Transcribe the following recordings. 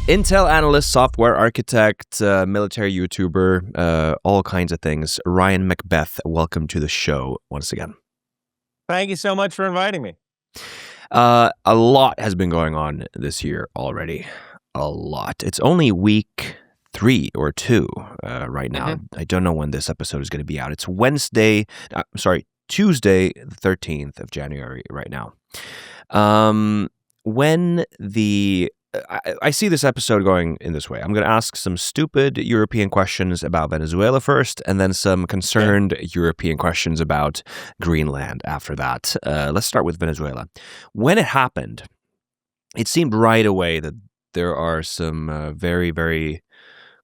Intel analyst, software architect, military YouTuber, all kinds of things. Ryan McBeth, welcome to the show once again. Thank you so much for inviting me. A lot has been going on this year already. A lot. It's only week 3 or 2 right now. Mm-hmm. I don't know when this episode is going to be out. It's Tuesday, the 13th of January right now. I see this episode going in this way. I'm going to ask some stupid European questions about Venezuela first, and then some concerned European questions about Greenland after that. Let's start with Venezuela. When it happened, it seemed right away that there are some very, very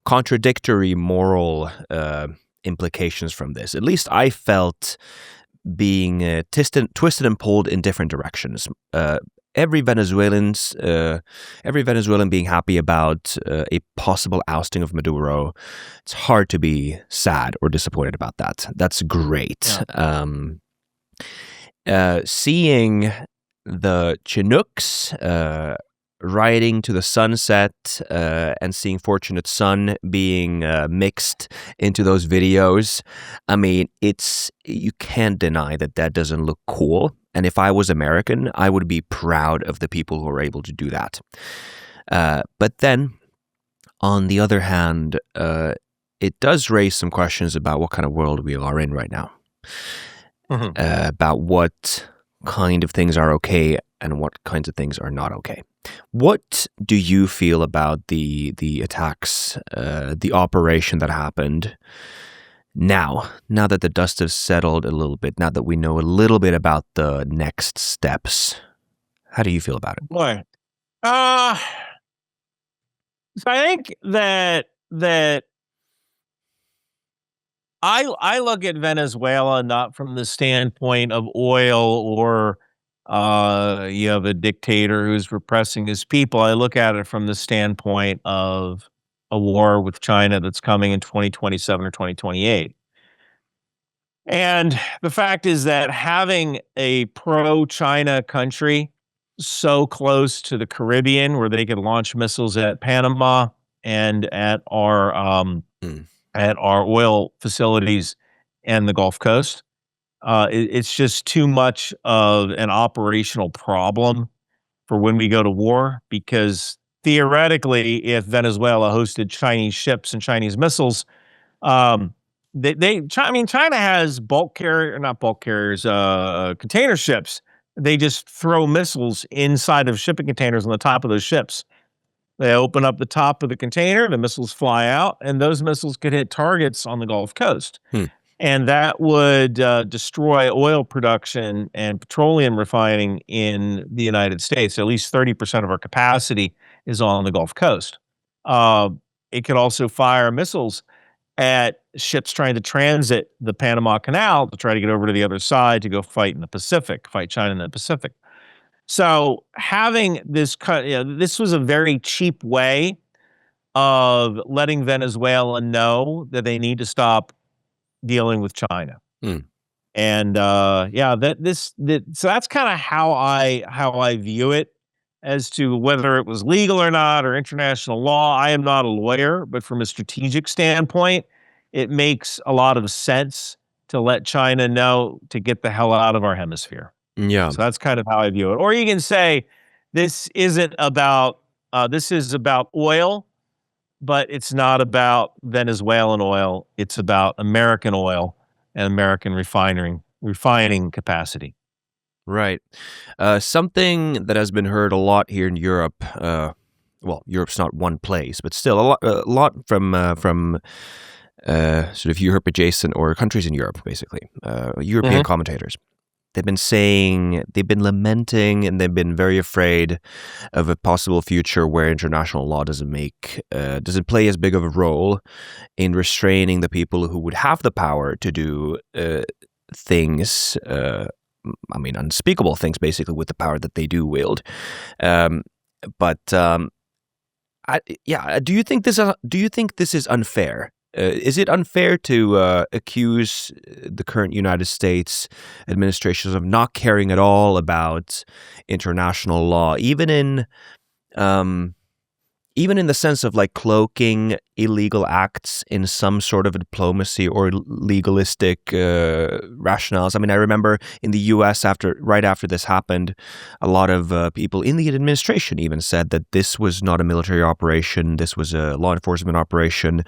contradictory moral implications from this. At least I felt being twisted and pulled in different directions. Every Venezuelan being happy about a possible ousting of Maduro, it's hard to be sad or disappointed about that. That's great. Yeah. Seeing the Chinooks riding to the sunset and seeing Fortunate Son being mixed into those videos, I mean, you can't deny that doesn't look cool. And if I was American, I would be proud of the people who are able to do that. But then, on the other hand, it does raise some questions about what kind of world we are in right now. Mm-hmm. About what kind of things are okay and what kinds of things are not okay. What do you feel about the attacks, the operation that happened? Now that the dust has settled a little bit, now that we know a little bit about the next steps, how do you feel about it? Boy, so I think that I look at Venezuela not from the standpoint of oil or you have a dictator who's repressing his people. I look at it from the standpoint of a war with China that's coming in 2027 or 2028. And the fact is that having a pro-China country so close to the Caribbean, where they could launch missiles at Panama and at our oil facilities and the Gulf Coast, it's just too much of an operational problem for when we go to war. Because theoretically, if Venezuela hosted Chinese ships and Chinese missiles, China has container ships. They just throw missiles inside of shipping containers on the top of those ships. They open up the top of the container, the missiles fly out, and those missiles could hit targets on the Gulf Coast. And that would destroy oil production and petroleum refining in the United States. At least 30% of our capacity is on the Gulf Coast. It could also fire missiles at ships trying to transit the Panama Canal to try to get over to the other side to go fight in the Pacific, fight China in the Pacific. So having this, this was a very cheap way of letting Venezuela know that they need to stop dealing with China. And so that's kind of how I view it. As to whether it was legal or not, or international law, I am not a lawyer, but from a strategic standpoint, it makes a lot of sense to let China know to get the hell out of our hemisphere. Yeah. So that's kind of how I view it. Or you can say this is about oil, but it's not about Venezuelan oil. It's about American oil and American refining capacity. Right. Something that has been heard a lot here in Europe, Europe's not one place, but still a lot from sort of Europe adjacent or countries in Europe, basically, European commentators. They've been lamenting, and they've been very afraid of a possible future where international law doesn't play as big of a role in restraining the people who would have the power to do things. Unspeakable things, basically, with the power that they do wield. Do you think this is unfair? Is it unfair to accuse the current United States administrations of not caring at all about international law, even in even in the sense of like cloaking illegal acts in some sort of diplomacy or legalistic rationales. I mean, I remember in the U.S. right after this happened, a lot of people in the administration even said that this was not a military operation, this was a law enforcement operation.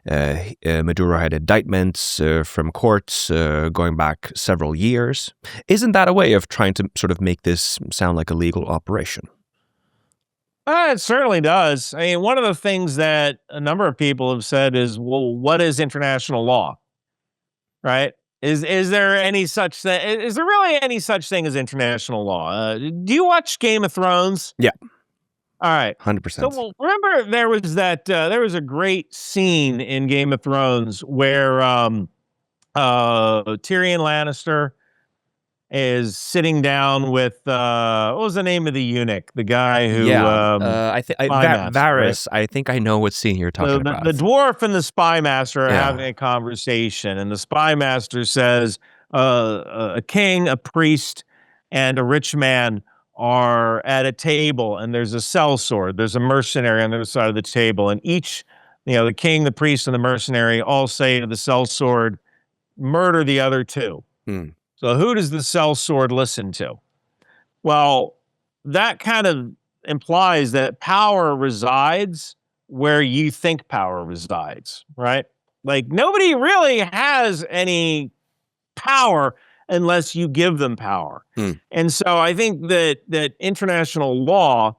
Maduro had indictments from courts going back several years. Isn't that a way of trying to sort of make this sound like a legal operation? It certainly does. I mean, one of the things that a number of people have said is, well, what is international law? Right? Is there any such thing? Is there really any such thing as international law? Do you watch Game of Thrones? Yeah, All right. So 100%. well, remember there was there was a great scene in Game of Thrones where Tyrion Lannister is sitting down with what was the name of the eunuch? The guy who Yeah, I think spy master, right? Varys. I think I know what scene you're talking The about. dwarf and the spy master are having Yeah. a conversation, and the spy master says, "A king, a priest, and a rich man are at a table, and there's a sellsword. There's a mercenary on the other side of the table, and each, the king, the priest, and the mercenary all say to the sellsword, 'Murder the other two.' Hmm. So who does the sellsword listen to?" Well, that kind of implies that power resides where you think power resides, right? Like nobody really has any power unless you give them power. Hmm. And so I think that international law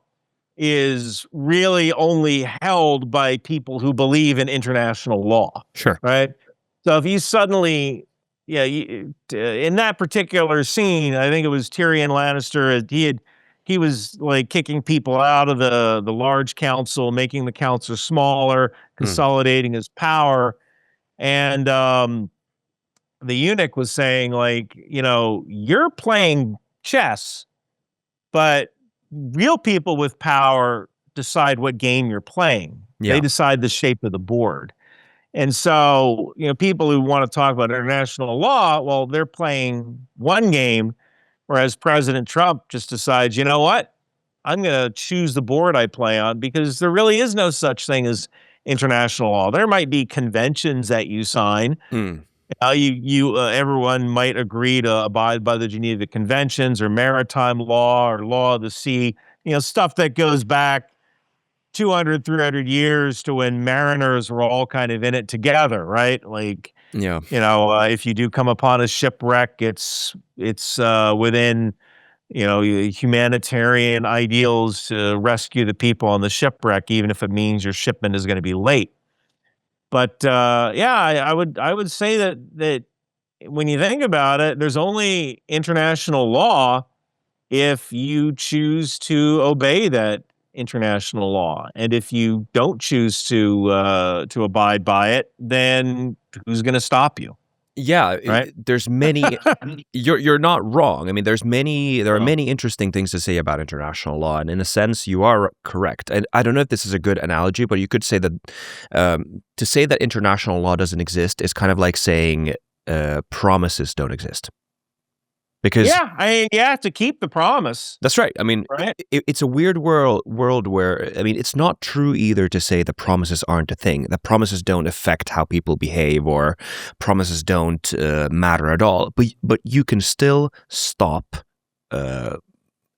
is really only held by people who believe in international law, Sure. right? So if you suddenly, yeah, in that particular scene, I think it was Tyrion Lannister. He was like kicking people out of the large council, making the council smaller, Hmm. consolidating his power, and the eunuch was saying like, you're playing chess, but real people with power decide what game you're playing. They Yeah. decide the shape of the board. And so, people who want to talk about international law, well, they're playing one game, whereas President Trump just decides, you know what? I'm going to choose the board I play on because there really is no such thing as international law. There might be conventions that you sign. Hmm. Everyone might agree to abide by the Geneva Conventions or maritime law or law of the sea, stuff that goes back 200, 300 years to when mariners were all kind of in it together, right? Like, Yeah. if you do come upon a shipwreck, it's within, humanitarian ideals to rescue the people on the shipwreck, even if it means your shipment is going to be late. But yeah, I would say that when you think about it, there's only international law if you choose to obey that international law, and if you don't choose to abide by it, then who's going to stop you, Yeah, right? there's many. You're not wrong. I mean, there are Oh. many interesting things to say about international law, and in a sense, you are correct. And I don't know if this is a good analogy, but you could say that to say that international law doesn't exist is kind of like saying promises don't exist. Because Yeah, I mean, you have to keep the promise, that's right. I mean, right? it's a weird world where, I mean, it's not true either to say that promises aren't a thing, that promises don't affect how people behave or promises don't matter at all. But you can still stop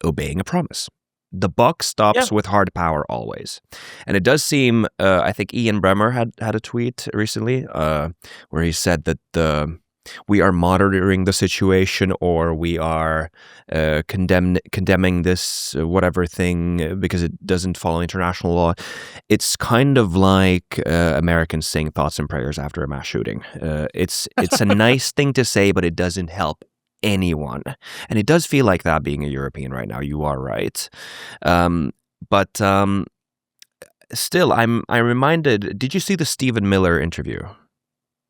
obeying a promise. The buck Yeah. stops with hard power always. And it does seem, I think Ian Bremmer had a tweet recently where he said that we are monitoring the situation, or we are condemning this whatever thing because it doesn't follow international law. It's kind of like Americans saying thoughts and prayers after a mass shooting. It's a nice thing to say, but it doesn't help anyone. And it does feel like that being a European right now. You are right. But still, I'm reminded. Did you see the Stephen Miller interview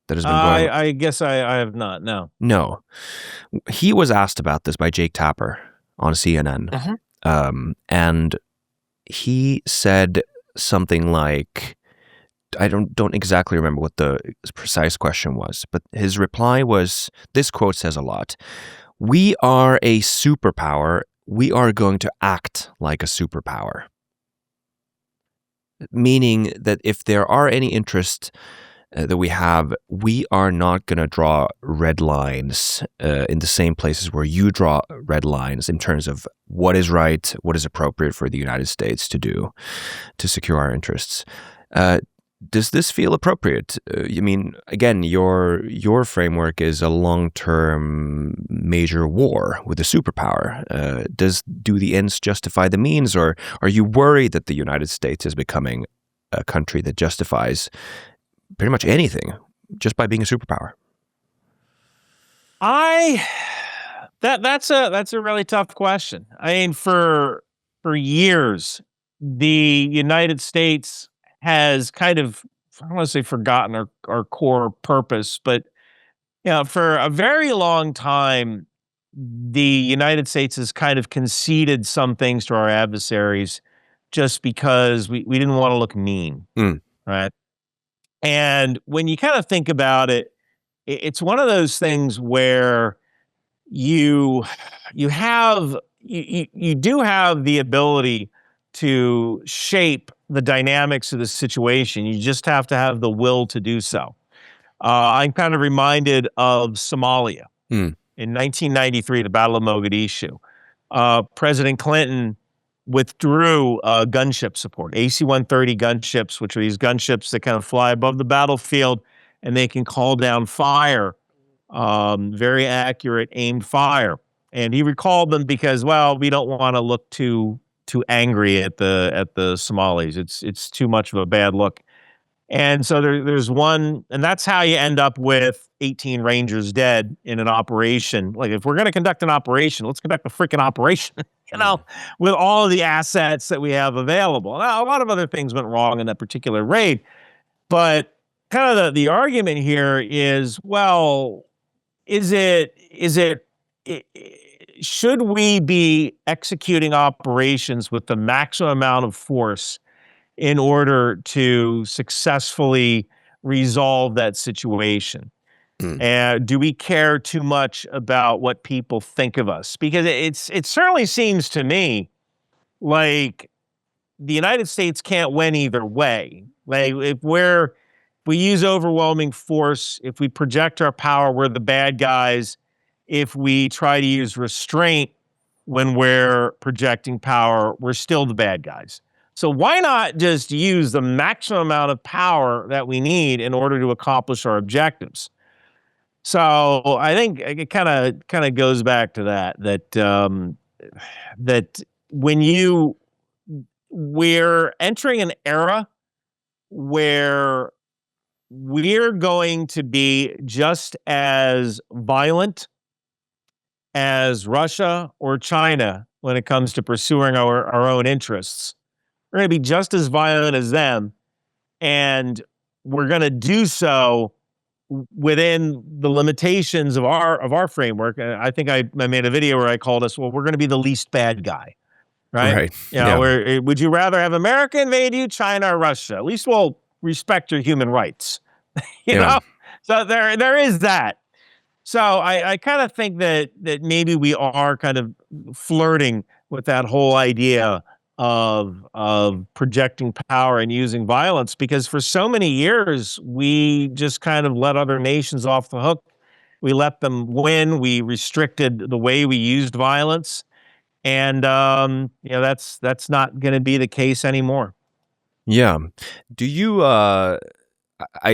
that has been going? I guess I have not. No. No, he was asked about this by Jake Tapper on CNN, and he said something like, I don't exactly remember what the precise question was, but his reply was, this quote says a lot. "We are a superpower. We are going to act like a superpower." meaning that if there are any interests that we have, we are not going to draw red lines in the same places where you draw red lines in terms of what is right, what is appropriate for the United States to do to secure our interests. Does this feel appropriate? I mean, again, your framework is a long-term major war with a superpower. Do the ends justify the means, or are you worried that the United States is becoming a country that justifies pretty much anything just by being a superpower? That's a really tough question. I mean, for years, the United States has kind of, I don't want to say forgotten our core purpose, but for a very long time, the United States has kind of conceded some things to our adversaries just because we didn't want to look mean, right? And when you kind of think about it, it's one of those things where you do have the ability to shape the dynamics of the situation. You just have to have the will to do so. I'm kind of reminded of Somalia in 1993, the Battle of Mogadishu. President Clinton withdrew gunship support, AC-130 gunships, which are these gunships that kind of fly above the battlefield, and they can call down fire, very accurate aimed fire. And he recalled them because, well, we don't want to look too angry at the Somalis. It's too much of a bad look. And so there's one, and that's how you end up with 18 Rangers dead in an operation. Like, if we're going to conduct an operation, let's conduct a freaking operation, with all of the assets that we have available. Now, a lot of other things went wrong in that particular raid, but kind of the argument here is, well, should we be executing operations with the maximum amount of force in order to successfully resolve that situation? And do we care too much about what people think of us? Because it certainly seems to me like the United States can't win either way. Like, if we use overwhelming force, if we project our power, we're the bad guys. If we try to use restraint when we're projecting power, we're still the bad guys. So why not just use the maximum amount of power that we need in order to accomplish our objectives? So I think it kind of goes back to that we're entering an era where we're going to be just as violent as Russia or China when it comes to pursuing our own interests. We're going to be just as violent as them, and we're going to do so within the limitations of our framework. I think I made a video where I called us, well, we're going to be the least bad guy, right? Right. Would you rather have America invade you, China, or Russia? At least we'll respect your human rights, you know? So there is that. So I kind of think that maybe we are kind of flirting with that whole idea of projecting power and using violence, because for so many years we just kind of let other nations off the hook. We let them win. We restricted the way we used violence, and that's not going to be the case anymore. Yeah. Do you? I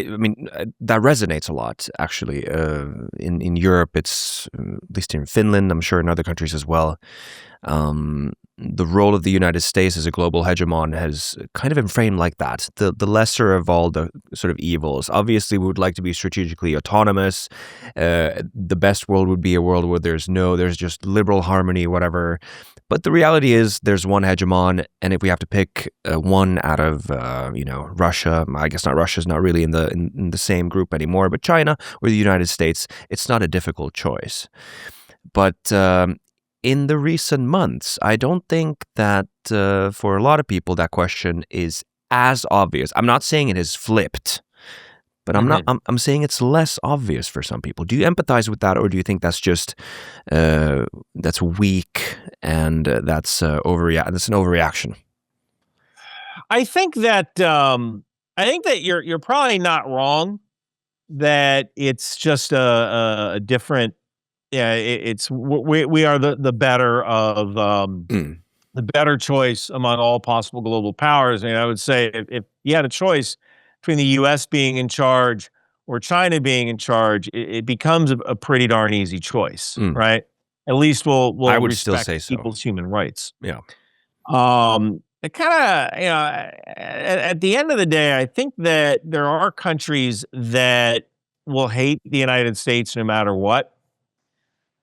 mean, that resonates a lot, actually. In Europe, it's at least in Finland, I'm sure in other countries as well. The role of the United States as a global hegemon has kind of been framed like that, the lesser of all the sort of evils. Obviously, we would like to be strategically autonomous. The best world would be a world where there's just liberal harmony, whatever. But the reality is there's one hegemon, and if we have to pick one out of, Russia, I guess Russia's not really in the same group anymore, but China or the United States, it's not a difficult choice. But in the recent months, I don't think that for a lot of people that question is as obvious. I'm not saying it is flipped, but I'm saying it's less obvious for some people. Do you empathize with that, or do you think that's just that's weak and that's an overreaction? I think that you're probably not wrong that it's just a different. Yeah, it's we are the better of Mm, the better choice among all possible global powers. And I would say if you had a choice between the U.S. being in charge or China being in charge, it becomes a pretty darn easy choice, mm. right? At least I we'll would still respect say so. people's human rights. Yeah. It kind of, at the end of the day, I think that there are countries that will hate the United States no matter what,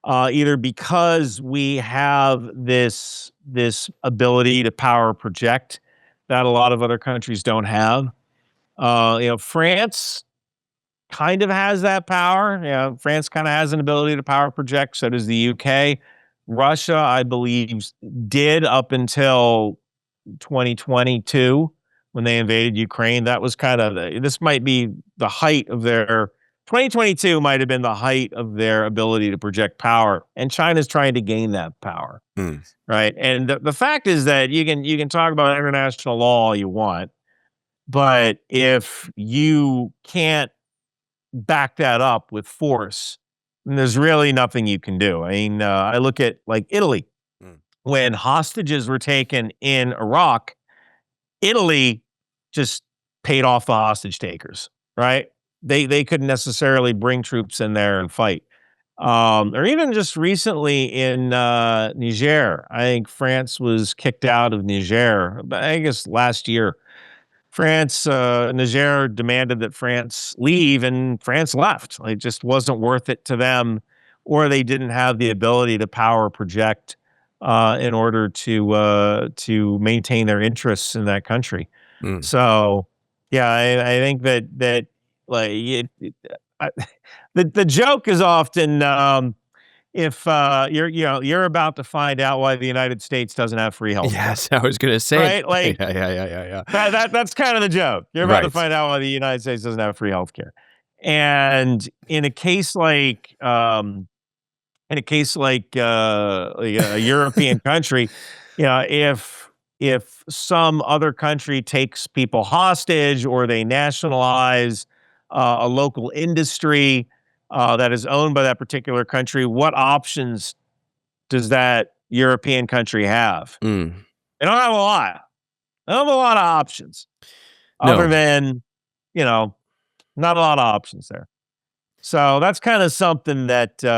either because we have this ability to power project that a lot of other countries don't have. France kind of has that power. France kind of has an ability to power project. So does the UK. Russia, I believe, did up until 2022 when they invaded Ukraine. That was kind of this might be the height of their 2022 might have been the height of their ability to project power, and China's trying to gain that power, Mm. right? And the fact is that you can talk about international law all you want, but if you can't back that up with force, then there's really nothing you can do. I mean, I look at like Italy Mm. when hostages were taken in Iraq. Italy just paid off the hostage takers, right? They couldn't necessarily bring troops in there and fight. Or even just recently in Niger, I think France was kicked out of Niger. I guess last year, Niger demanded that France leave, and France left. Like, it just wasn't worth it to them, or they didn't have the ability to power project in order to maintain their interests in that country. Mm. So, yeah, I think that like I, the joke is often if you're about to find out why the United States doesn't have free healthcare, Yes, I was gonna say it. right? Like Yeah. that's kind of the joke. You're about to Right. find out why the United States doesn't have free healthcare, and in a case like a European country, if some other country takes people hostage or they nationalize a local industry that is owned by that particular country, what options does that European country have? Mm. They don't have a lot. They don't have a lot of options other No, than, you know, not a lot of options there. So that's kind of something that you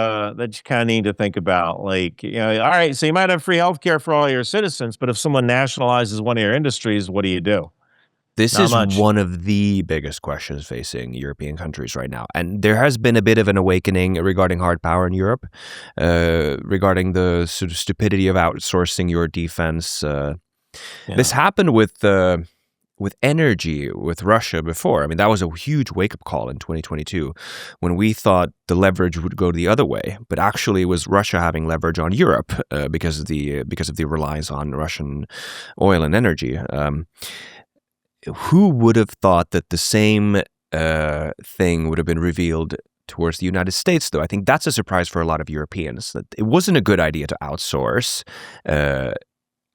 kind of need to think about. Like, all right, so you might have free healthcare for all your citizens, but if someone nationalizes one of your industries, what do you do? this Not is much. one of the biggest questions facing European countries right now. And there has been a bit of an awakening regarding hard power in Europe, regarding the sort of stupidity of outsourcing your defense. This Yeah. happened with energy with Russia before. I mean, that was a huge wake-up call in 2022 when we thought the leverage would go the other way, but actually it was Russia having leverage on Europe because of the reliance on Russian oil and energy. Who would have thought that the same thing would have been revealed towards the United States, though? I think that's a surprise for a lot of Europeans, that it wasn't a good idea to outsource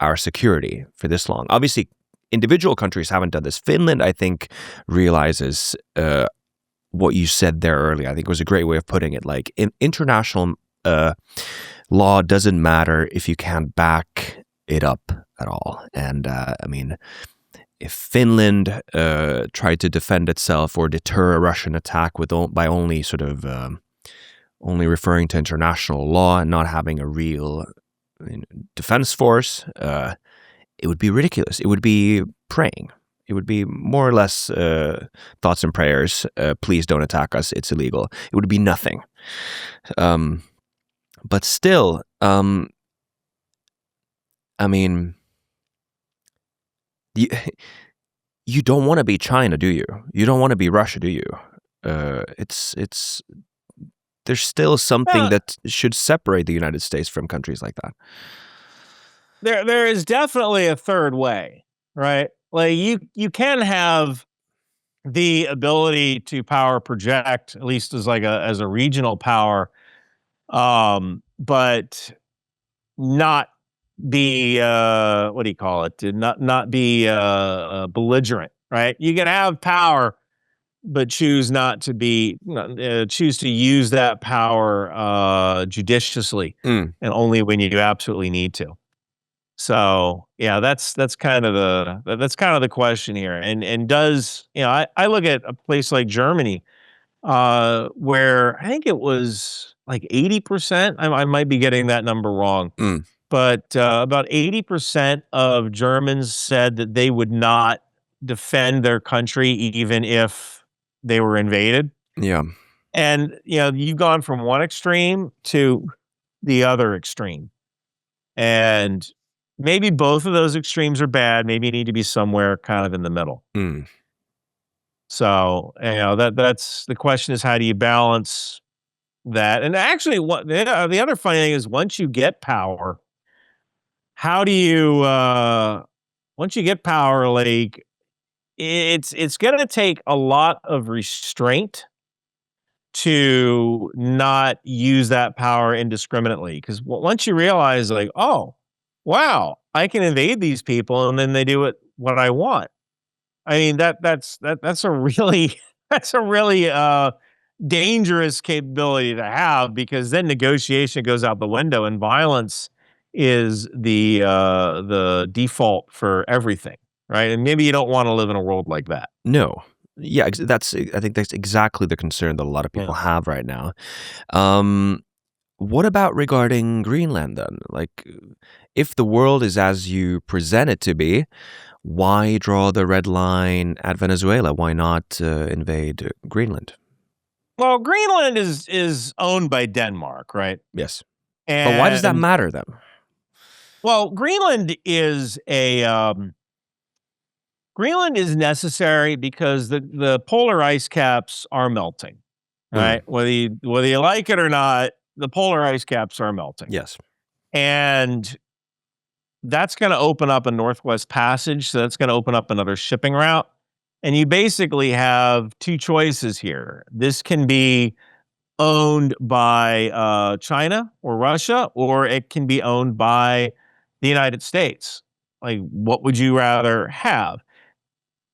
our security for this long. Obviously, individual countries haven't done this. Finland, I think, realizes what you said there earlier. I think it was a great way of putting it. Like, international law doesn't matter if you can't back it up at all. And I mean, if Finland tried to defend itself or deter a Russian attack by only sort of only referring to international law and not having a real defense force, it would be ridiculous. It would be praying. It would be more or less thoughts and prayers. Please don't attack us. It's illegal. It would be nothing. But still, I mean, you don't want to be China, do you? You don't want to be Russia, do you? It's there's still something Well, that should separate the United States from countries like that. there is definitely a third way, right? Like you can have the ability to power project, at least as a regional power, but not be what do you call it? To not be belligerent, right? You can have power, but choose not to be choose to use that power judiciously, Mm. and only when you absolutely need to. So yeah, that's kind of the question here. And does I look at a place like Germany, where I think it was like 80%. I might be getting that number wrong, Mm. but about 80% of Germans said that they would not defend their country even if they were invaded. Yeah. And you've gone from one extreme to the other extreme. And maybe both of those extremes are bad. Maybe you need to be somewhere kind of in the middle. Mm. So, that's the question, is how do you balance that? And actually, what the other funny thing is, once you get power, how do you once you get power, like, it's going to take a lot of restraint to not use that power indiscriminately, because once you realize, like, oh, wow, I can invade these people and then they do what I want. I mean, that's a really that's a really dangerous capability to have, because then negotiation goes out the window and violence is the default for everything, right? And maybe you don't want to live in a world like that. No. Yeah, I think that's exactly the concern that a lot of people Yeah. have right now. Um, what about regarding Greenland then? Like, if the world is as you present it to be, why draw the red line at Venezuela? Why not invade Greenland? Well, Greenland is owned by Denmark, right? Yes. But why does that And matter then? well, Greenland is necessary because the polar ice caps are melting, Mm. right? Whether you like it or not, the polar ice caps are melting. Yes. And that's going to open up a Northwest Passage. So that's going to open up another shipping route. And you basically have two choices here. This can be owned by China or Russia, or it can be owned by the United States. Like, what would you rather have?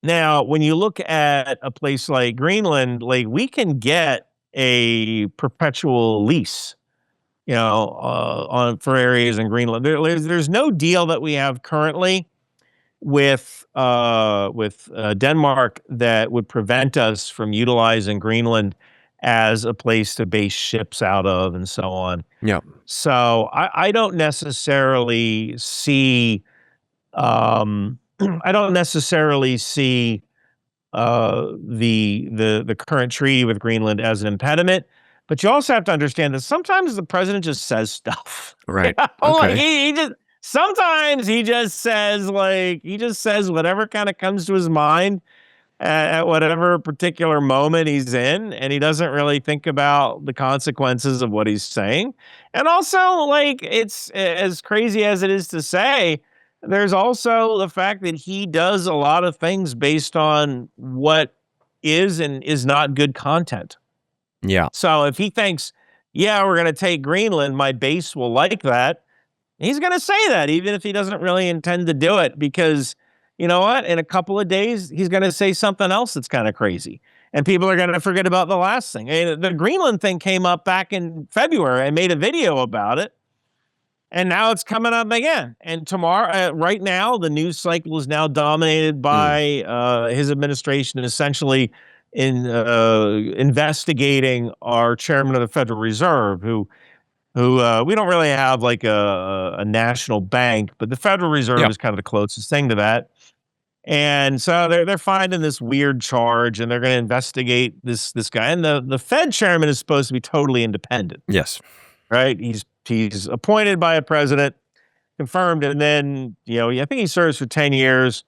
Now, when you look at a place like Greenland, like, we can get a perpetual lease, on for areas in Greenland. There's no deal that we have currently with Denmark that would prevent us from utilizing Greenland as a place to base ships out of, and so on. Yeah. So I don't necessarily see I don't necessarily see the current treaty with Greenland as an impediment. But you also have to understand that sometimes the president just says stuff. Right. Like, Okay. he just sometimes he just says whatever kind of comes to his mind at whatever particular moment he's in, and he doesn't really think about the consequences of what he's saying. And also, like, it's as crazy as it is to say, there's also the fact that he does a lot of things based on what is and is not good content. Yeah. So if he thinks, yeah, we're going to take Greenland, my base will like that, he's going to say that, even if he doesn't really intend to do it, because you know what? In a couple of days, he's going to say something else that's kind of crazy. And people are going to forget about the last thing. And the Greenland thing came up back in February. I made a video about it. And now it's coming up again. And tomorrow, right now, the news cycle is now dominated Mm. by his administration, essentially in investigating our chairman of the Federal Reserve, who we don't really have like a national bank, but the Federal Reserve Yeah. is kind of the closest thing to that. And so they're finding this weird charge, and they're going to investigate this guy. And the Fed chairman is supposed to be totally independent, Yes. right? He's appointed by a president, confirmed, and then I think he serves for 10 years.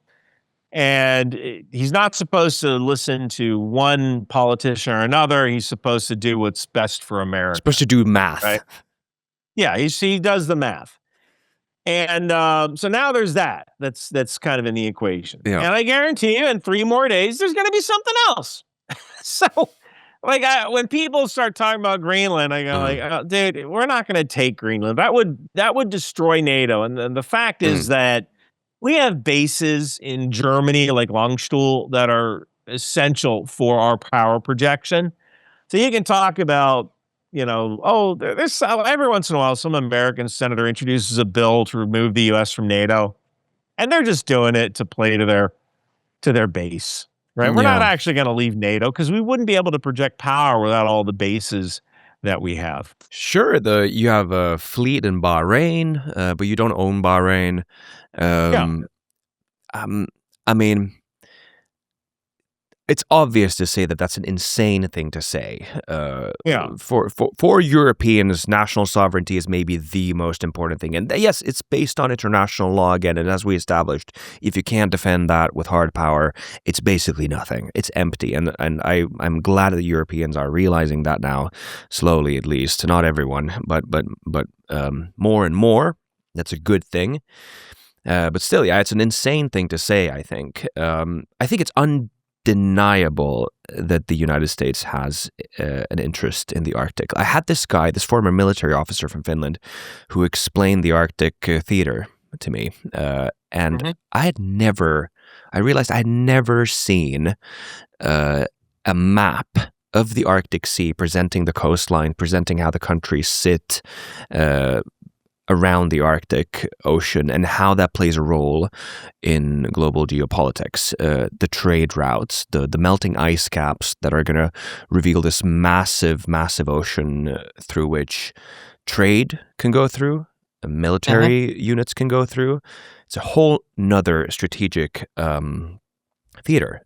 And he's not supposed to listen to one politician or another. He's supposed to do what's best for America, Supposed to do math. right? Yeah, he does the math. And so now there's that's kind of in the equation. Yeah. And I guarantee you, in 3 more days, there's going to be something else. So when people start talking about Greenland, I go like, dude, we're not going to take Greenland. That would destroy NATO. And the fact is Mm. that we have bases in Germany, like Longstuhl, that are essential for our power projection. So you can talk about, there's every once in a while, some American senator introduces a bill to remove the U.S. from NATO, and they're just doing it to play to their base, right? We're not Yeah. actually going to leave NATO because we wouldn't be able to project power without all the bases that we have. Sure, you have a fleet in Bahrain, but you don't own Bahrain. Yeah, Um, I mean, it's obvious to say that that's an insane thing to say. yeah, For Europeans, national sovereignty is maybe the most important thing. And yes, it's based on international law again. And as we established, if you can't defend that with hard power, it's basically nothing. It's empty. And I'm glad that Europeans are realizing that now, slowly at least. Not everyone, but more and more. That's a good thing. But still, yeah, it's an insane thing to say, I think. I think it's undeniable that the United States has an interest in the Arctic. I had this former military officer from Finland, who explained the Arctic theater to me. And I realized I had never seen a map of the Arctic Sea presenting the coastline, presenting how the countries sit around the Arctic Ocean and how that plays a role in global geopolitics. The trade routes, the melting ice caps that are going to reveal this massive, massive ocean through which trade can go through, military units can go through. It's a whole nother strategic theater.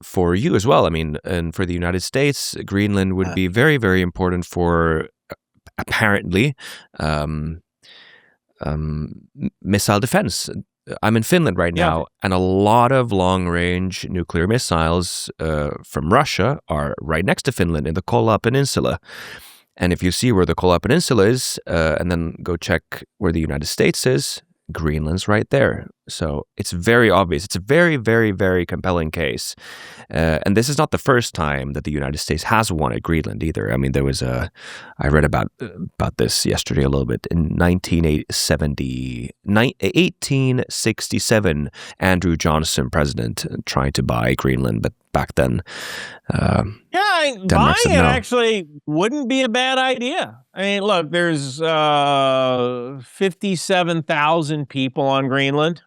For you as well, I mean, and for the United States, Greenland would be very, very important for apparently missile defense. I'm in Finland right now, and a lot of long-range nuclear missiles from Russia are right next to Finland in the Kola Peninsula. And if you see where the Kola Peninsula is, and then go check where the United States is, Greenland's right there. So it's very obvious. It's a very, very, very compelling case. And this is not the first time that the United States has wanted Greenland either. I mean, there was I read about this yesterday a little bit. In 1867, Andrew Johnson, president, tried to buy Greenland, but back then, buying Denmark said it no. actually wouldn't be a bad idea. I mean, look, there's 57,000 people on Greenland.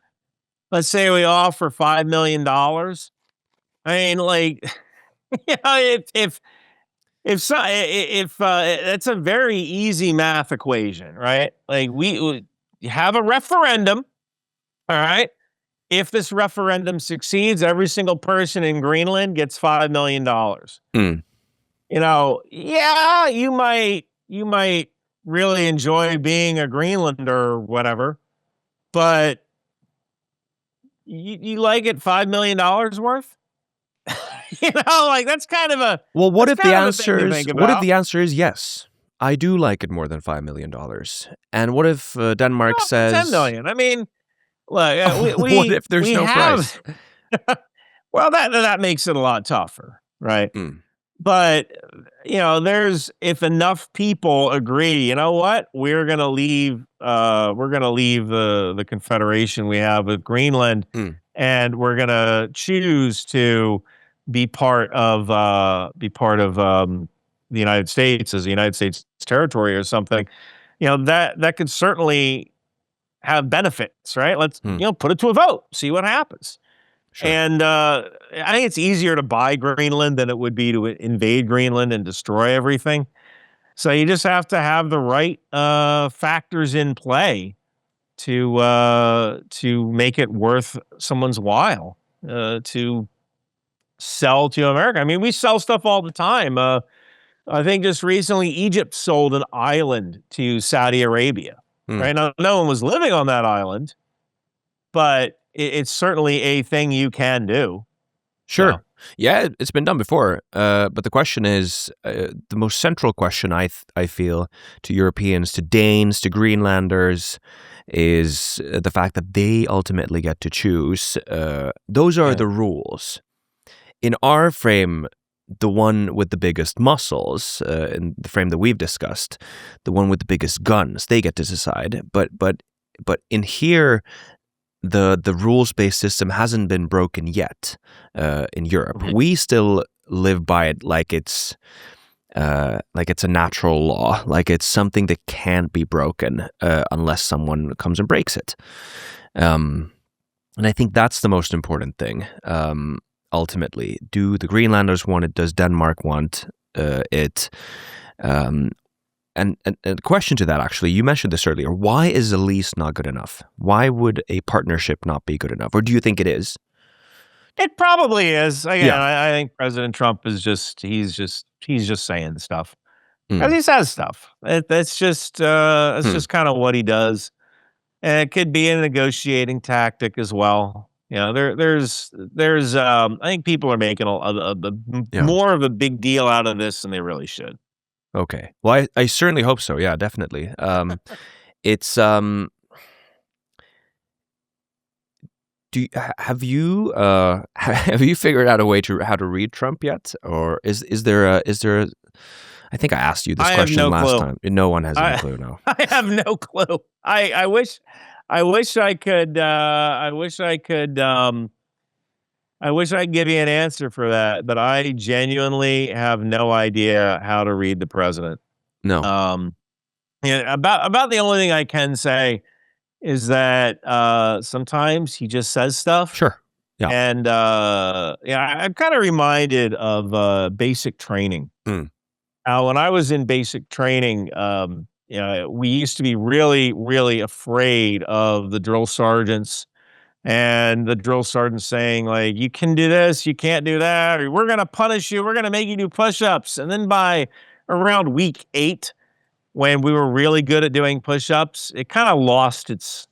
Let's say we offer $5 million. I mean, like, if it's a very easy math equation, right? Like we have a referendum, all right? If this referendum succeeds, every single person in Greenland gets $5 million. Mm. Yeah, you might really enjoy being a Greenlander or whatever, but you like it $5 million worth? Like that's kind of a Well, what if that's the kind of a answer thing to is think what if about. the answer is yes? I do like it more than $5 million. And what if Denmark says 10 million. I mean, look, what if there's we no have price? well, that makes it a lot tougher, right? Mm. But there's if enough people agree, you know what, we're gonna leave the confederation we have with Greenland, and we're gonna choose to be part of the United States as the United States territory or something. That could certainly have benefits, right? Let's put it to a vote, see what happens. Sure. And I think it's easier to buy Greenland than it would be to invade Greenland and destroy everything. So you just have to have the right factors in play to make it worth someone's while to sell to America. I mean, we sell stuff all the time. I think just recently Egypt sold an island to Saudi Arabia. Right now, no one was living on that island, but it's certainly a thing you can do. Sure. So. Yeah, it's been done before. But the question is, the most central question I feel to Europeans, to Danes, to Greenlanders, is the fact that they ultimately get to choose. Those are the rules. In our frame the one with the biggest muscles in the frame that we've discussed, the one with the biggest guns, they get to decide. But in here, the rules-based system hasn't been broken yet in Europe. Mhm. We still live by it like it's a natural law, like it's something that can't be broken unless someone comes and breaks it. And I think that's the most important thing. Ultimately, do the Greenlanders want it? Does Denmark want it? And a question to that, actually, you mentioned this earlier. Why is a lease not good enough? Why would a partnership not be good enough? Or do you think it is? It probably is. Again, Yeah. I think President Trump is he's just saying stuff. And Mm. he says stuff. It's Hmm. just kind of what he does. And it could be a negotiating tactic as well. You know, I think people are making Yeah. more of a big deal out of this than they really should. Okay. Well, I certainly hope so. Yeah, definitely. It's have you have you figured out a way to how to read Trump yet, or is there a? I think I asked you this I have question no last clue. time. No one has any I clue now. I have no clue. I wish I could I wish I could give you an answer for that, but I genuinely have no idea how to read the president. No. Um, yeah, about the only thing I can say is that sometimes he just says stuff, Sure. Yeah. and yeah, I'm kind of reminded of basic training. Mm. When I was in basic training, we used to be really, really afraid of the drill sergeants and the drill sergeant saying like, "You can do this, you can't do that, or we're gonna punish you. We're gonna make you do push-ups." And then by around week 8, when we were really good at doing push-ups, it kind of lost its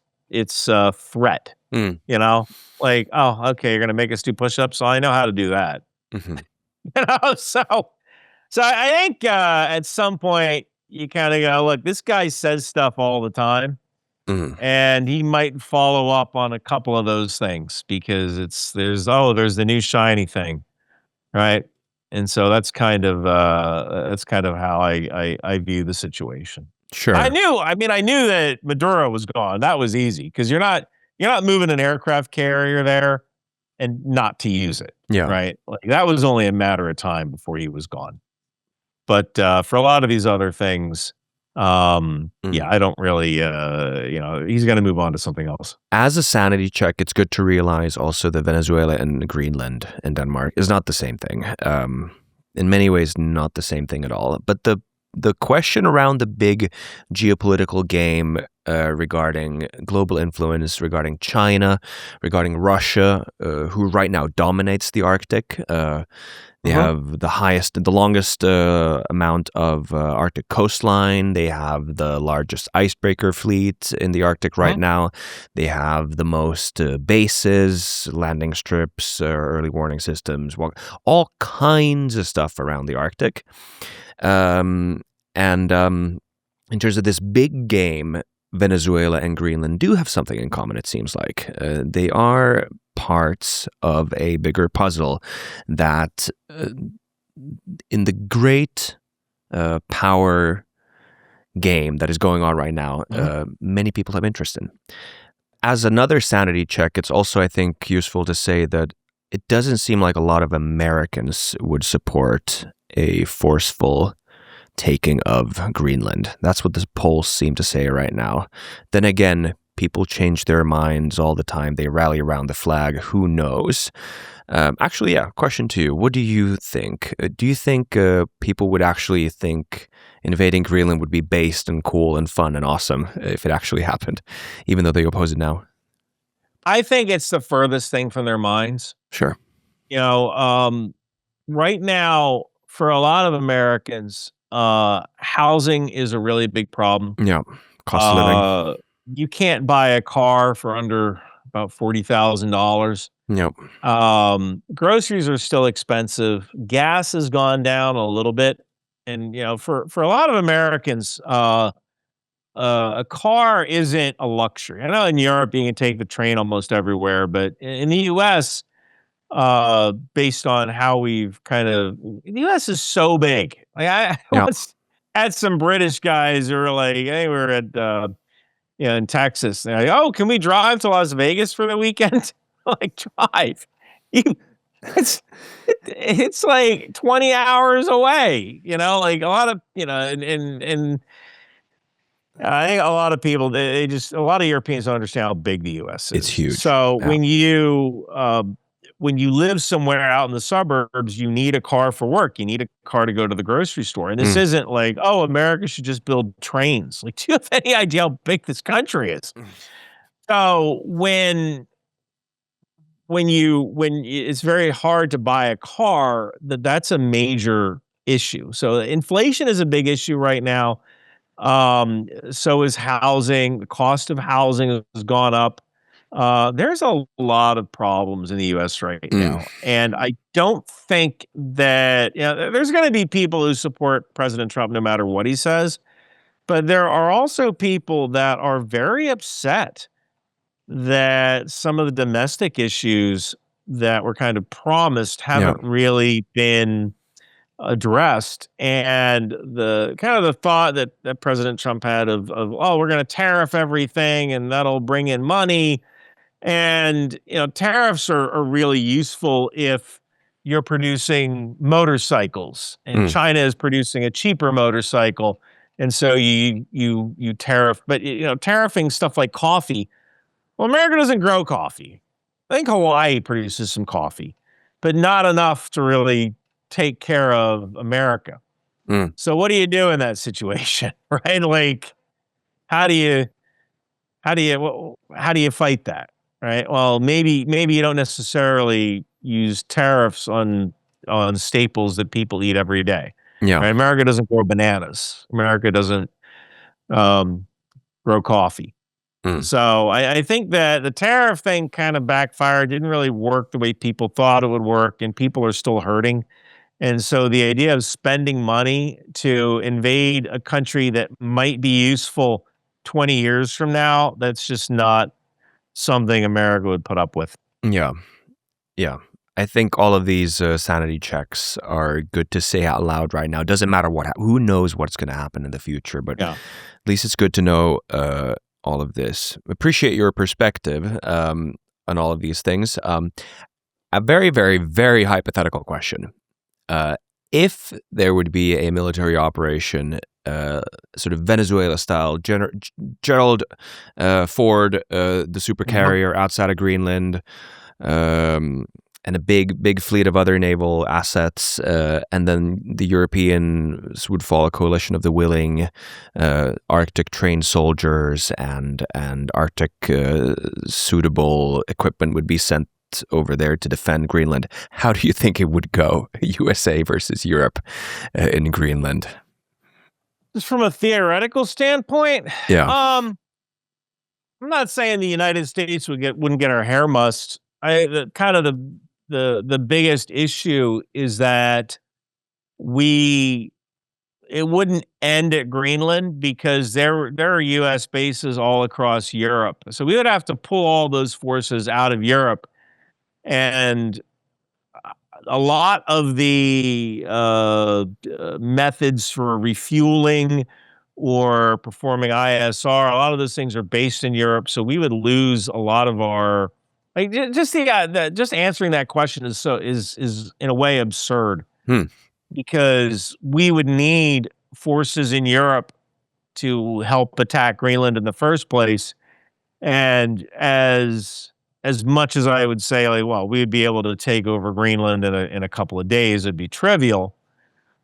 threat. Mm. You know, like, oh, okay, you're gonna make us do push-ups, so I know how to do that. Hmm. So I think at some point you kind of go, look, this guy says stuff all the time, Mm. and he might follow up on a couple of those things because there's the new shiny thing, right? And so that's kind of how I view the situation. Sure. I knew that Maduro was gone. That was easy because you're not moving an aircraft carrier there and not to use it, Yeah. right? Like that was only a matter of time before he was gone. But for a lot of these other things, Mm. yeah, I don't really, he's going to move on to something else. As a sanity check, it's good to realize also that Venezuela and Greenland and Denmark is not the same thing. In many ways, not the same thing at all. But the question around the big geopolitical game regarding global influence, regarding China, regarding Russia, who right now dominates the Arctic. They Uh-huh. have the longest amount of Arctic coastline. They have the largest icebreaker fleet in the Arctic right Uh-huh. now. They have the most bases, landing strips, early warning systems, all kinds of stuff around the Arctic. And in terms of this big game, Venezuela and Greenland do have something in common, it seems like. They are parts of a bigger puzzle that, in the great power game that is going on right now, many people have interest in. As another sanity check, it's also, I think, useful to say that it doesn't seem like a lot of Americans would support a forceful taking of Greenland. That's what the polls seem to say right now. Then again, people change their minds all the time. They rally around the flag. Who knows? Actually, yeah, question to you. What do you think? Do you think people would actually think invading Greenland would be based and cool and fun and awesome if it actually happened, even though they oppose it now? I think it's the furthest thing from their minds. Sure. You know, right now, for a lot of Americans, housing is a really big problem. Yeah. Cost of living. Uh, you can't buy a car for under about $40,000. Yep. Groceries are still expensive. Gas has gone down a little bit, and for a lot of Americans, a car isn't a luxury. I know in Europe you can take the train almost everywhere, but in the U.S., based on how we've kind of the U.S. is so big. Like I Yeah. once had some British guys who were like, "Hey, we're at in Texas." They're like, "Oh, can we drive to Las Vegas for the weekend?" Like drive. You, it's it's like 20 hours away. Like a lot of and I think a lot of people, they just a lot of Europeans don't understand how big the U.S. It's is. huge. So Yeah. when you live somewhere out in the suburbs, you need a car for work. You need a car to go to the grocery store. And this Mm. isn't like, oh, America should just build trains. Like, do you have any idea how big this country is? So it's very hard to buy a car, that's a major issue. So inflation is a big issue right now. So is housing. The cost of housing has gone up. There's a lot of problems in the US right Mm. now. And I don't think that, there's going to be people who support President Trump no matter what he says. But there are also people that are very upset that some of the domestic issues that were kind of promised Yeah. haven't really been addressed. And the kind of the thought that President Trump had of oh, we're going to tariff everything and that'll bring in money. And tariffs are really useful if you're producing motorcycles and Mm. China is producing a cheaper motorcycle, and so you tariff. But tariffing stuff like coffee, well, America doesn't grow coffee. I think Hawaii produces some coffee, but not enough to really take care of America. Mm. So what do you do in that situation, right? Like, how do you how do you fight that, right? Well, maybe you don't necessarily use tariffs on staples that people eat every day, Yeah. right? America doesn't grow bananas. America doesn't um, grow coffee. Mm. So I think that the tariff thing kind of backfired, didn't really work the way people thought it would work, and people are still hurting. And so the idea of spending money to invade a country that might be useful 20 years from now, that's just not something America would put up with. Yeah. Yeah. I think all of these sanity checks are good to say out loud right now. Doesn't matter who knows what's going to happen in the future, but Yeah. at least it's good to know all of this. Appreciate your perspective on all of these things. A very, very, very hypothetical question. If there would be a military operation, sort of Venezuela style, Gerald Ford, the supercarrier outside of Greenland, and a big fleet of other naval assets, and then the Europeans would follow a coalition of the willing, Arctic trained soldiers and Arctic suitable equipment would be sent over there to defend Greenland. How do you think it would go, USA versus Europe in Greenland? Just from a theoretical standpoint, Yeah. I'm not saying the United States wouldn't get our hair mussed. The biggest issue is that it wouldn't end at Greenland because there are US bases all across Europe. So we would have to pull all those forces out of Europe, and a lot of the methods for refueling or performing ISR, a lot of those things are based in Europe. So we would lose a lot of our just answering that question is in a way absurd, Hmm. because we would need forces in Europe to help attack Greenland in the first place. And as much as I would say, like, well, we'd be able to take over Greenland in a couple of days, it'd be trivial.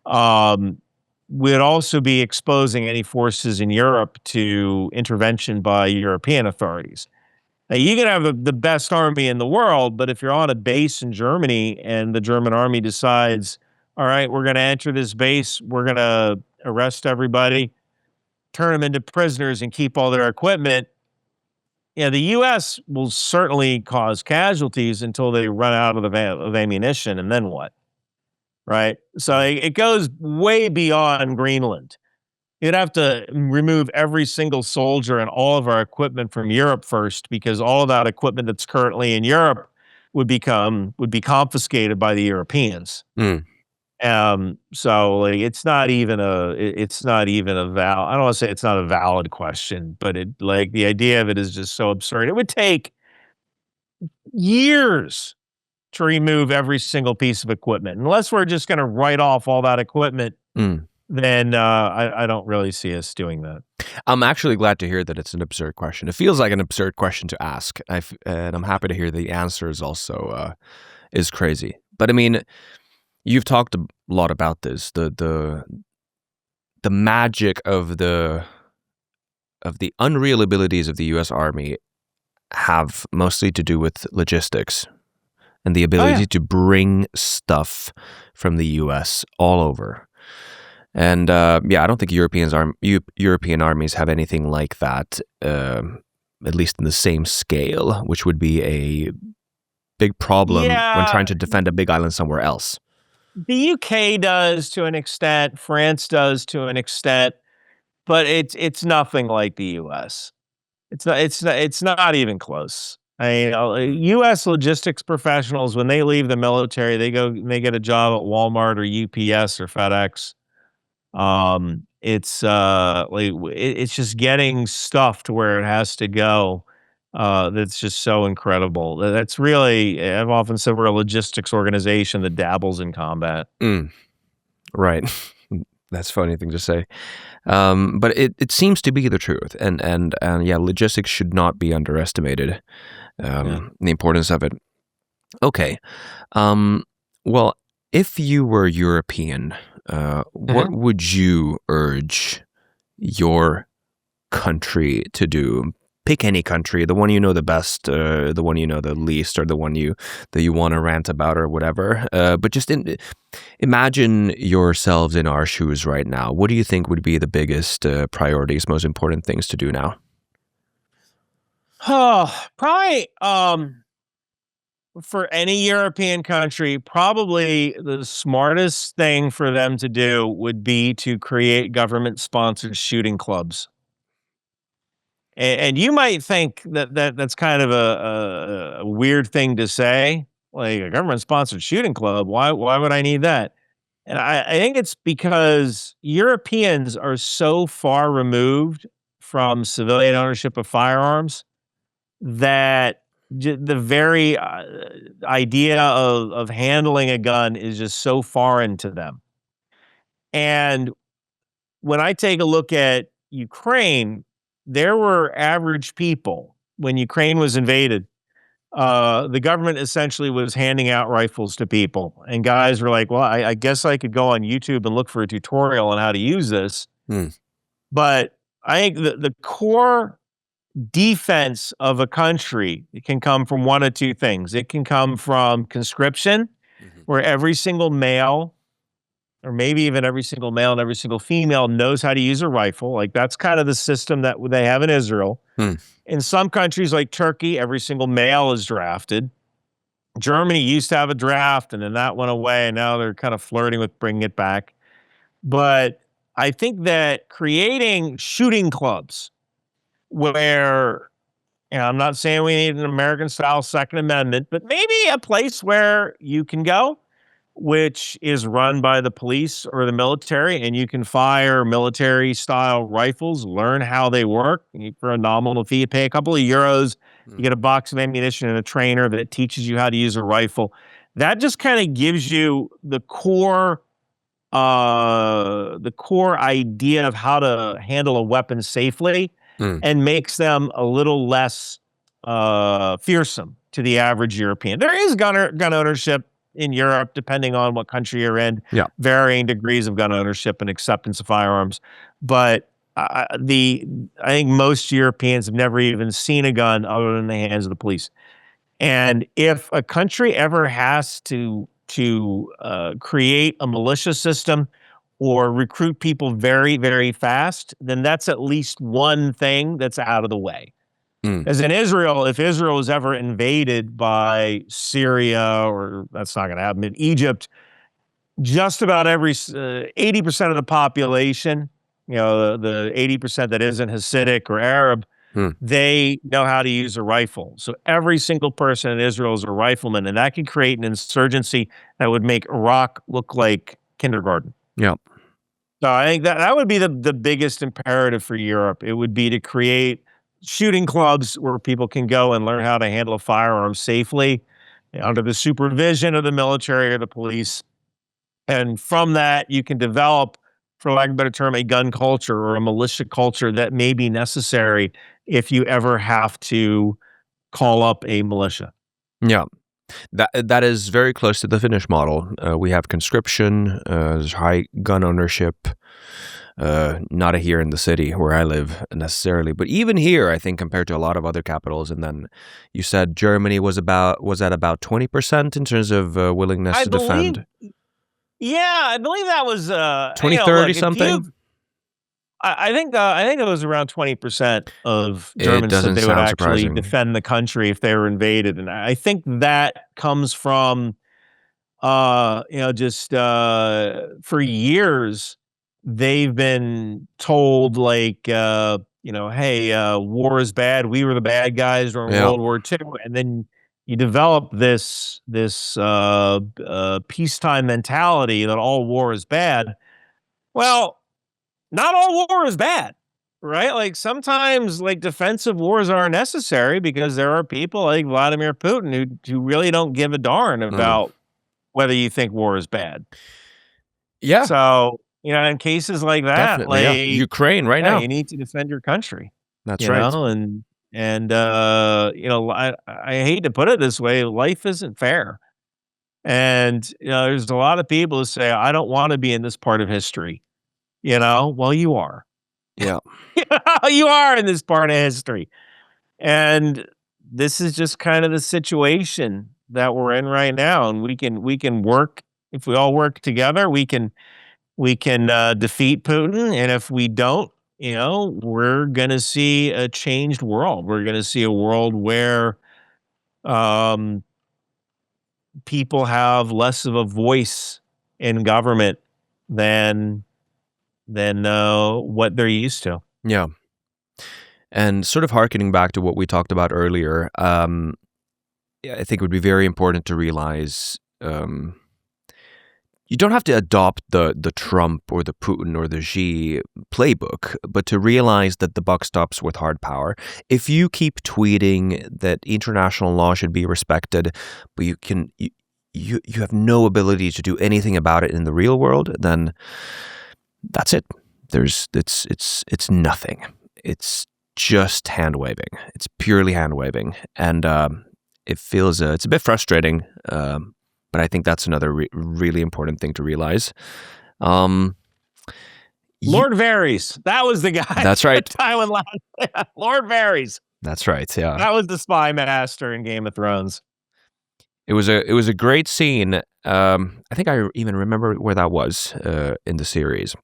Um, we'd also be exposing any forces in Europe to intervention by European authorities. Now, you can have the best army in the world, but if you're on a base in Germany and the German army decides, all right, we're going to enter this base, we're going to arrest everybody, turn them into prisoners, and keep all their equipment, the U.S. will certainly cause casualties until they run out of ammunition, and then what? Right? So it goes way beyond Greenland. You'd have to remove every single soldier and all of our equipment from Europe first, because all of that equipment that's currently in Europe would be confiscated by the Europeans. Mm. So like it's not even a I don't want to say it's not a valid question, but like the idea of it is just so absurd. It would take years to remove every single piece of equipment. Unless we're just going to write off all that equipment, Mm. then I don't really see us doing that. I'm actually glad to hear that it's an absurd question. It feels like an absurd question to ask, and I'm happy to hear the answer is also is crazy. But I mean, you've talked a lot about this, the magic of the unreal abilities of the U.S. Army have mostly to do with logistics and the ability to bring stuff from the U.S. all over. And I don't think European armies have anything like that, at least in the same scale, which would be a big problem when trying to defend a big island somewhere else. The UK does to an extent, France does to an extent, but it's nothing like the US. It's not even close. U.S. logistics professionals, when they leave the military, they get a job at Walmart or UPS or FedEx. It's just getting stuff to where it has to go. That's just so incredible. That's really, I've often said we're a logistics organization that dabbles in combat. Right. That's a funny thing to say. But it seems to be the truth. And yeah, logistics should not be underestimated. The importance of it. Okay. Well, if you were European, what would you urge your country to do? Pick any country, the one you know the best, the one you know the least, or the one that you want to rant about or whatever. But just imagine yourselves in our shoes right now. What do you think would be the biggest priorities, most important things to do now? Probably for any European country, probably the smartest thing for them to do would be to create government-sponsored shooting clubs. And you might think that's kind of a weird thing to say, like a government-sponsored shooting club. Why would I need that? And I think it's because Europeans are so far removed from civilian ownership of firearms that the very idea of handling a gun is just so foreign to them. And when I take a look at Ukraine, there were average people when Ukraine was invaded. The government essentially was handing out rifles to people, and guys were like, "Well, I guess I could go on YouTube and look for a tutorial on how to use this." But I think the core defense of a country, it can come from one of two things. It can come from conscription, where every single male, or maybe even every single male and every single female, knows how to use a rifle. Like that's kind of the system that they have in Israel. In some countries like Turkey, every single male is drafted. Germany used to have a draft, and then that went away, and now they're kind of flirting with bringing it back. But I think that creating shooting clubs where, I'm not saying we need an American-style Second Amendment, but maybe a place where you can go, which is run by the police or the military, and you can fire military-style rifles, learn how they work for a nominal fee. You pay a couple of euros, you get a box of ammunition and a trainer that teaches you how to use a rifle. That just kind of gives you the core idea of how to handle a weapon safely and makes them a little less fearsome to the average European. There is gun ownership in Europe, depending on what country you're in, varying degrees of gun ownership and acceptance of firearms. But I think most Europeans have never even seen a gun other than in the hands of the police. And if a country ever has to create a militia system or recruit people very, very fast, then that's at least one thing that's out of the way. As in Israel, if Israel was ever invaded by Syria, or that's not going to happen, in Egypt, just about 80% of the population, the 80% that isn't Hasidic or Arab, Hmm. they know how to use a rifle. So every single person in Israel is a rifleman, and that could create an insurgency that would make Iraq look like kindergarten. Yeah. So I think that would be the biggest imperative for Europe. It would be to create shooting clubs where people can go and learn how to handle a firearm safely under the supervision of the military or the police. And from that, you can develop, for lack of a better term, a gun culture or a militia culture that may be necessary if you ever have to call up a militia. Yeah. That is very close to the Finnish model. We have conscription, there's high gun ownership. Not here in the city where I live necessarily, but even here, I think compared to a lot of other capitals. And then you said Germany was at about 20% in terms of willingness to defend. Yeah, I believe that was 20, 30 something. I think it was around 20% of It Germans said doesn't they would sound actually surprising. defend the country if they were invaded, and I think that comes from just for years they've been told like hey, war is bad. We were the bad guys during Yeah. World War II, and then you develop this peacetime mentality that all war is bad. Well, not all war is bad, right? Like sometimes like defensive wars are necessary because there are people like Vladimir Putin who really don't give a darn Mm. about whether you think war is bad. Yeah, So, in cases like that, definitely. Yeah. like, Ukraine right yeah, now. you need to defend your country, That's right. and I hate to put it this way, life isn't fair. And there's a lot of people who say, I don't want to be in this part of history. Well, you are. Yeah. You are in this part of history. And this is just kind of the situation that we're in right now. And we can work. If we all work together, we can defeat Putin. And if we don't, we're going to see a changed world. We're going to see a world where um, people have less of a voice in government than what they're used to. Yeah. And sort of harkening back to what we talked about earlier, yeah, I think it would be very important to realize you don't have to adopt the Trump or the Putin or the Xi playbook, but to realize that the buck stops with hard power. If you keep tweeting that international law should be respected, but you have no ability to do anything about it in the real world, then that's it. It's nothing. It's just hand waving. It's purely hand waving, and it feels it's a bit frustrating. But I think that's another really important thing to realize. Lord Varys, that was the guy. That's right. Lord Varys. That's right. Yeah, that was the spy master in Game of Thrones. It was a great scene. I think I even remember where that was in the series.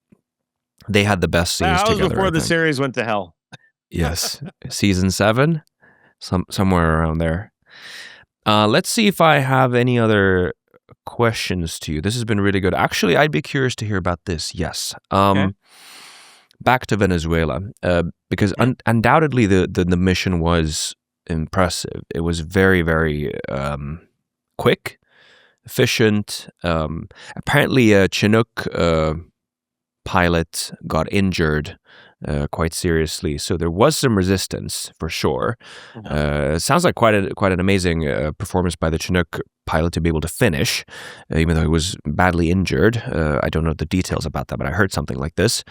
They had the best scenes together. That was before the series went to hell. Yes, season 7, somewhere around there. Let's see if I have any other questions to you. This has been really good. Actually, I'd be curious to hear about this. Yes. Okay. Back to Venezuela, because undoubtedly the mission was impressive. It was very, very quick, efficient. Apparently, a Chinook pilot got injured quite seriously, so there was some resistance for sure. Sounds like quite an amazing performance by the Chinook pilot to be able to finish, even though he was badly injured. I don't know the details about that, but I heard something like this.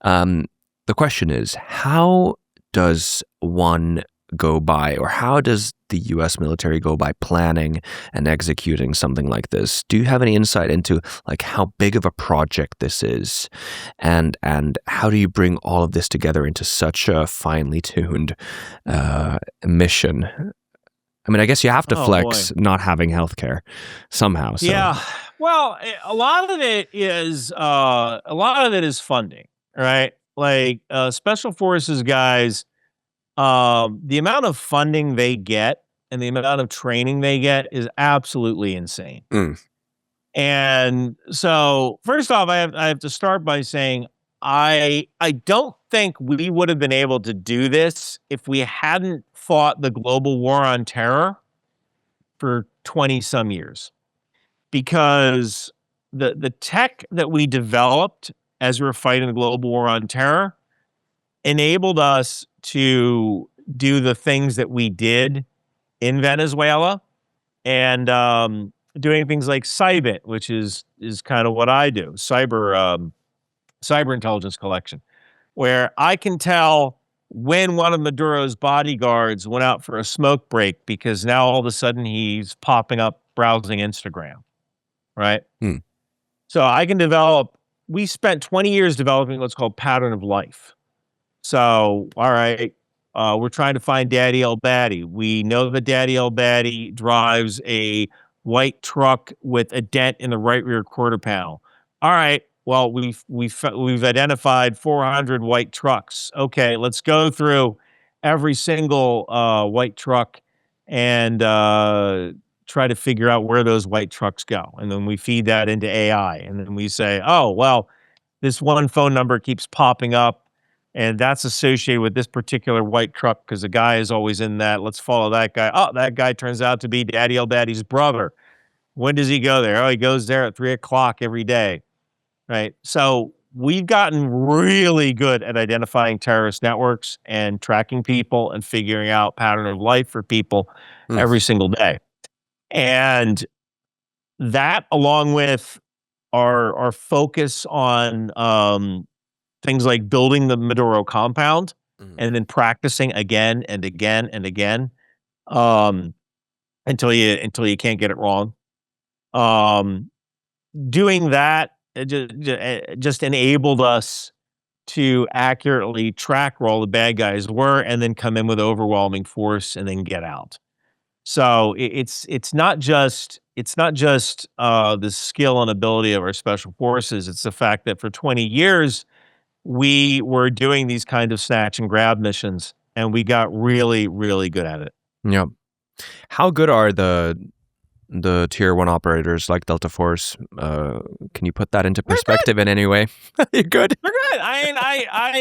The question is, how does one go by, or how does the U.S. military go by planning and executing something like this? Do you have any insight into like how big of a project this is, and how do you bring all of this together into such a finely tuned mission? I mean, I guess you have to flex not having healthcare somehow. So. Yeah, well, a lot of it is funding, right? Like special forces guys. The amount of funding they get and the amount of training they get is absolutely insane. And so, first off, I have to start by saying I don't think we would have been able to do this if we hadn't fought the global war on terror for 20 some years, because the tech that we developed as we were fighting the global war on terror enabled us to do the things that we did in Venezuela, and doing things like Cybit, which is kind of what I do, cyber intelligence collection, where I can tell when one of Maduro's bodyguards went out for a smoke break because now all of a sudden he's popping up browsing Instagram, right? Hmm. So I can we spent 20 years developing what's called pattern of life. So, all right, we're trying to find Daddy El Batty. We know that Daddy El Batty drives a white truck with a dent in the right rear quarter panel. All right, well, we've identified 400 white trucks. Okay, let's go through every single white truck and try to figure out where those white trucks go. And then we feed that into AI, and then we say, oh, well, this one phone number keeps popping up, and that's associated with this particular white truck because the guy is always in that. Let's follow that guy. Oh, that guy turns out to be Daddy El Daddy's brother. When does he go there? Oh, he goes there at 3:00 every day, right? So we've gotten really good at identifying terrorist networks and tracking people and figuring out pattern of life for people every single day. And that, along with our focus on things like building the Maduro compound and then practicing again and again and again, until you can't get it wrong. Doing that just enabled us to accurately track where all the bad guys were and then come in with overwhelming force and then get out. So it's not just the skill and ability of our special forces. It's the fact that for 20 years we were doing these kind of snatch and grab missions, and we got really, really good at it. Yeah. How good are the tier 1 operators like Delta Force? Can you put that into perspective in any way? You're good. They're good. I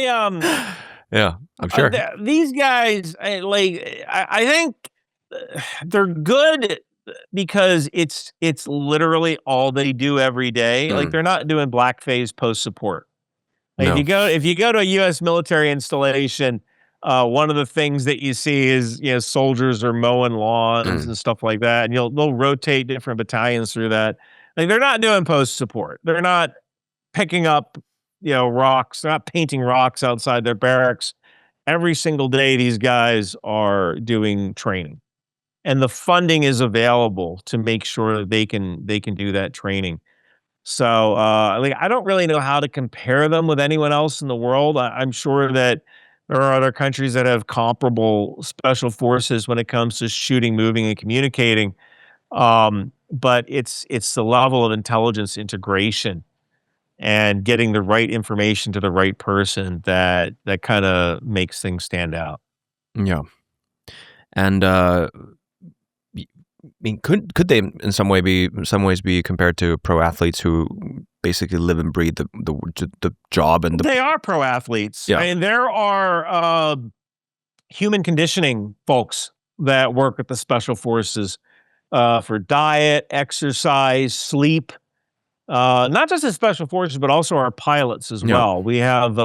Yeah, I'm sure. These guys, I think they're good because it's literally all they do every day. Like, they're not doing black phase post support. Like, No. if you go to a U.S. military installation, one of the things that you see is, soldiers are mowing lawns and stuff like that, and they'll rotate different battalions through that. Like, they're not doing post support. They're not picking up, rocks. They're not painting rocks outside their barracks. Every single day, these guys are doing training, and the funding is available to make sure that they can do that training. So, I don't really know how to compare them with anyone else in the world. I'm sure that there are other countries that have comparable special forces when it comes to shooting, moving, and communicating. But it's the level of intelligence integration and getting the right information to the right person that kind of makes things stand out. Yeah. And I mean, could they in some ways be compared to pro athletes who basically live and breathe the job and they are pro athletes. Yeah. I mean, there are human conditioning folks that work with the special forces for diet, exercise, sleep. Not just the special forces, but also our pilots as well. We have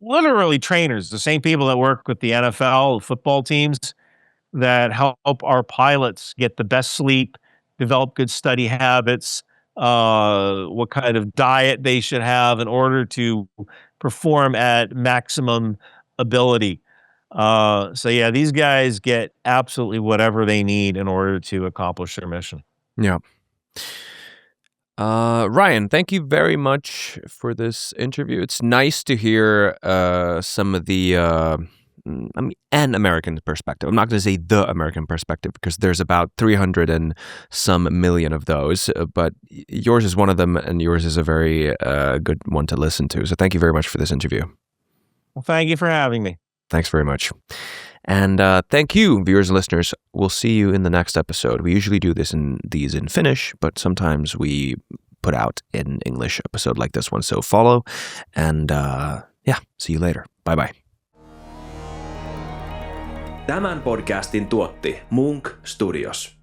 literally trainers, the same people that work with the NFL football teams, that help our pilots get the best sleep, develop good study habits, what kind of diet they should have in order to perform at maximum ability. So yeah, these guys get absolutely whatever they need in order to accomplish their mission. Yeah. Ryan, thank you very much for this interview. It's nice to hear some of the an American perspective. I'm not going to say the American perspective because there's about 300 and some million of those, but yours is one of them, and yours is a very good one to listen to. So thank you very much for this interview. Well, thank you for having me. Thanks very much. And thank you, viewers and listeners. We'll see you in the next episode. We usually do these in Finnish, but sometimes we put out an English episode like this one. So follow, and see you later. Bye bye. Tämän podcastin tuotti Munk Studios.